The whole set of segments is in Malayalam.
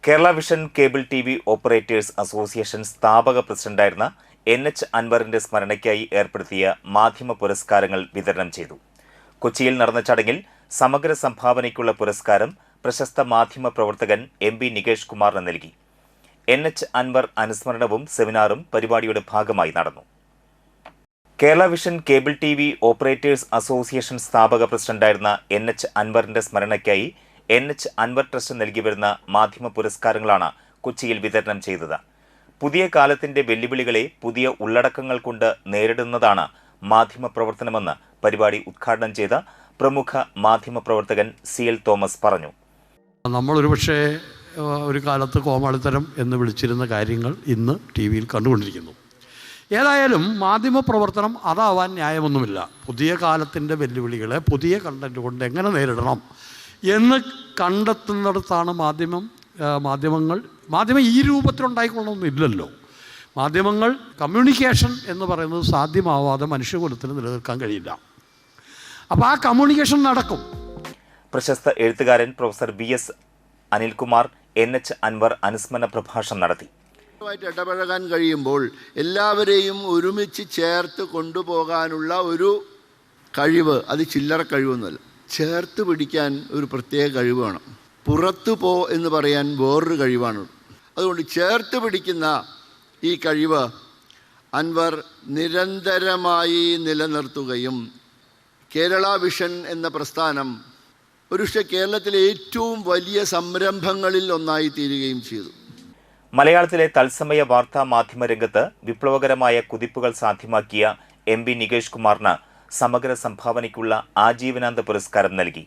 Kerala vision cable TV. Operators association സ്ഥാപക പ്രസിഡന്റായിരുന്ന NH അൻവറിന്റെ സ്മരണയ്ക്കായി ഏർപ്പെടുത്തിയ മാധ്യമ പുരസ്കാരങ്ങൾ വിതരണം ചെയ്തു. കൊച്ചിയിൽ നടന്ന ചടങ്ങിൽ സമഗ്ര സംഭാവനയ്ക്കുള്ള പുരസ്കാരം പ്രശസ്ത മാധ്യമ പ്രവർത്തകൻ MP നികേഷ് കുമാറിന് നൽകി. NH അൻവർ അനുസ്മരണവും സെമിനാറും പരിപാടിയുടെ ഭാഗമായി നടന്നു. Kerala vision cable TV. Operators association സ്ഥാപക പ്രസിഡന്റായിരുന്ന NH അൻവറിന്റെ സ്മരണയ്ക്കായി NH അൻവർ ട്രസ്റ്റ് നൽകി വരുന്ന മാധ്യമ പുരസ്കാരങ്ങളാണ് കൊച്ചിയിൽ വിതരണം ചെയ്തത്. പുതിയ കാലത്തിന്റെ വെല്ലുവിളികളെ പുതിയ ഉള്ളടക്കങ്ങൾ കൊണ്ട് നേരിടുന്നതാണ് മാധ്യമ പ്രവർത്തനമെന്ന് പരിപാടി ഉദ്ഘാടനം ചെയ്ത പ്രമുഖ മാധ്യമ പ്രവർത്തകൻ CL തോമസ് പറഞ്ഞു. നമ്മളൊരു പക്ഷേ ഒരു കാലത്ത് കോമാളിത്തരം എന്ന് വിളിച്ചിരുന്ന കാര്യങ്ങൾ ഇന്ന് TV-യിൽ കണ്ടുകൊണ്ടിരിക്കുന്നു. ഏതായാലും മാധ്യമ പ്രവർത്തനം അതാവാൻ ന്യായമൊന്നുമില്ല. പുതിയ കാലത്തിൻ്റെ വെല്ലുവിളികളെ പുതിയ കണ്ടന്റ് കൊണ്ട് എങ്ങനെ നേരിടണം എന്ന് കണ്ടെത്തുന്നിടത്താണ് മാധ്യമം ഈ രൂപത്തിലുണ്ടായിക്കൊള്ളണമെന്നില്ലല്ലോ. മാധ്യമങ്ങൾ കമ്മ്യൂണിക്കേഷൻ എന്ന് പറയുന്നത് സാധ്യമാവാതെ മനുഷ്യകുലത്തിന് നിലനിൽക്കാൻ കഴിയില്ല. അപ്പോൾ ആ കമ്മ്യൂണിക്കേഷൻ നടക്കും. പ്രശസ്ത എഴുത്തുകാരൻ professor BS Anilkumar NH Anwar അനുസ്മരണ പ്രഭാഷണം നടത്തി. ഇടപഴകാൻ കഴിയുമ്പോൾ എല്ലാവരെയും ഒരുമിച്ച് ചേർത്ത് കൊണ്ടുപോകാനുള്ള ഒരു കഴിവ്, അത് ചില്ലറ കഴിവൊന്നുമല്ല. ചേർത്ത് പിടിക്കാൻ ഒരു പ്രത്യേക കഴിവ് വേണം. പുറത്തു പോ എന്ന് പറയാൻ വേറൊരു കഴിവാണ്. അതുകൊണ്ട് ചേർത്ത് പിടിക്കുന്ന ഈ കഴിവ് അൻവർ നിരന്തരമായി നിലനിർത്തുകയും കേരള വിഷൻ എന്ന പ്രസ്ഥാനം ഒരുപക്ഷെ കേരളത്തിലെ ഏറ്റവും വലിയ സംരംഭങ്ങളിൽ ഒന്നായി തീരുകയും ചെയ്തു. മലയാളത്തിലെ തത്സമയ വാർത്താ മാധ്യമ രംഗത്ത് വിപ്ലവകരമായ കുതിപ്പുകൾ സാധ്യമാക്കിയ MP നികേഷ് കുമാറിന് സമഗ്ര സംഭാവനയ്ക്കുള്ള ആജീവനാന്ത പുരസ്കാരം നൽകി.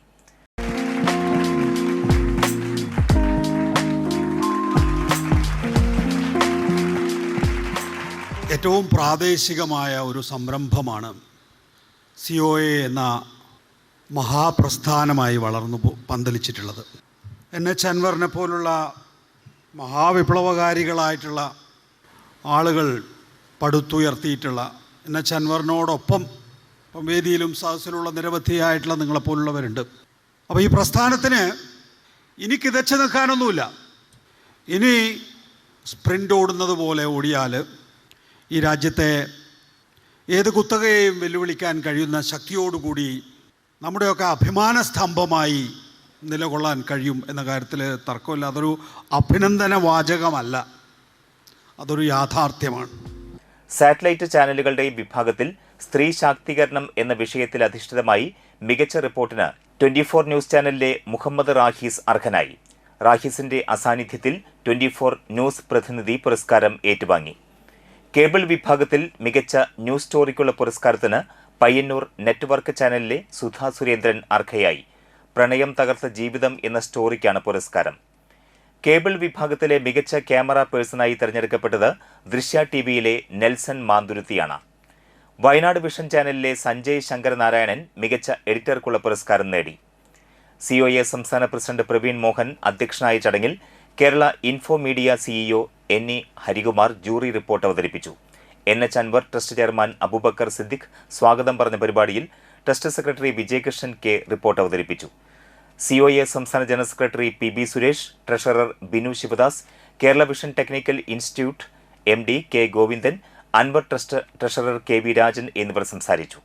ഏറ്റവും പ്രാദേശികമായ ഒരു സംരംഭമാണ് COA എന്ന മഹാപ്രസ്ഥാനമായി വളർന്നു പന്തലിച്ചിട്ടുള്ളത്. NH അൻവറിനെ പോലുള്ള മഹാവിപ്ലവകാരികളായിട്ടുള്ള ആളുകൾ പടുത്തുയർത്തിയിട്ടുള്ള NH അൻവറിനോടൊപ്പം വേദിയിലും സദസ്സിലുള്ള നിരവധിയായിട്ടുള്ള നിങ്ങളെപ്പോലുള്ളവരുണ്ട്. അപ്പോൾ ഈ പ്രസ്ഥാനത്തിന് ഇനി കിതച്ച് നിൽക്കാനൊന്നുമില്ല. ഇനി സ്പ്രിൻ്റ് ഓടുന്നത് പോലെ ഓടിയാൽ ഈ രാജ്യത്തെ ഏത് കുത്തകയെയും വെല്ലുവിളിക്കാൻ കഴിയുന്ന ശക്തിയോടുകൂടി നമ്മുടെയൊക്കെ അഭിമാന സ്തംഭമായി നിലകൊള്ളാൻ കഴിയും എന്ന കാര്യത്തിൽ തർക്കമില്ല. അതൊരു അഭിനന്ദന വാചകമല്ല, അതൊരു യാഥാർത്ഥ്യമാണ്. സാറ്റലൈറ്റ് ചാനലുകളുടെ വിഭാഗത്തിൽ സ്ത്രീ ശാക്തീകരണം എന്ന വിഷയത്തിൽ അധിഷ്ഠിതമായി മികച്ച റിപ്പോർട്ടിന് 24 ന്യൂസ് ചാനലിലെ മുഹമ്മദ് റാഹീസ് അർഹനായി. റാഹീസിന്റെ അസാന്നിധ്യത്തിൽ 24 ന്യൂസ് പ്രതിനിധി പുരസ്കാരം ഏറ്റുവാങ്ങി. കേബിൾ വിഭാഗത്തിൽ മികച്ച ന്യൂസ് സ്റ്റോറിക്കുള്ള പുരസ്കാരത്തിന് പയ്യന്നൂർ നെറ്റ്വർക്ക് ചാനലിലെ സുധാ സുരേന്ദ്രൻ അർഹയായി. പ്രണയം തകർത്ത ജീവിതം എന്ന സ്റ്റോറിക്കാണ് പുരസ്കാരം. കേബിൾ വിഭാഗത്തിലെ മികച്ച ക്യാമറ പേഴ്സണായി തിരഞ്ഞെടുക്കപ്പെട്ടത് ദൃശ്യ TV-യിലെ നെൽസൺ മാന്തുരുത്തിയാണ്. വയനാട് വിഷൻ ചാനലിലെ സഞ്ജയ് ശങ്കരനാരായണൻ മികച്ച എഡിറ്റർക്കുള്ള പുരസ്കാരം നേടി. COA സംസ്ഥാന പ്രസിഡന്റ് പ്രവീൺ മോഹൻ അധ്യക്ഷനായ ചടങ്ങിൽ Kerala info media CEO NE Harikumar jury report അവതരിപ്പിച്ചു. NH Anwar trust chairman Abubakar Siddique സ്വാഗതം പറഞ്ഞ പരിപാടിയിൽ trust secretary Vijayakrishnan K report അവതരിപ്പിച്ചു. COA സംസ്ഥാന general secretary PB Suresh, treasurer Binu Sivadas, Kerala vision technical institute MD K Govindan, Anwar trust treasurer KV Rajan എന്നിവർ സംസാരിച്ചു.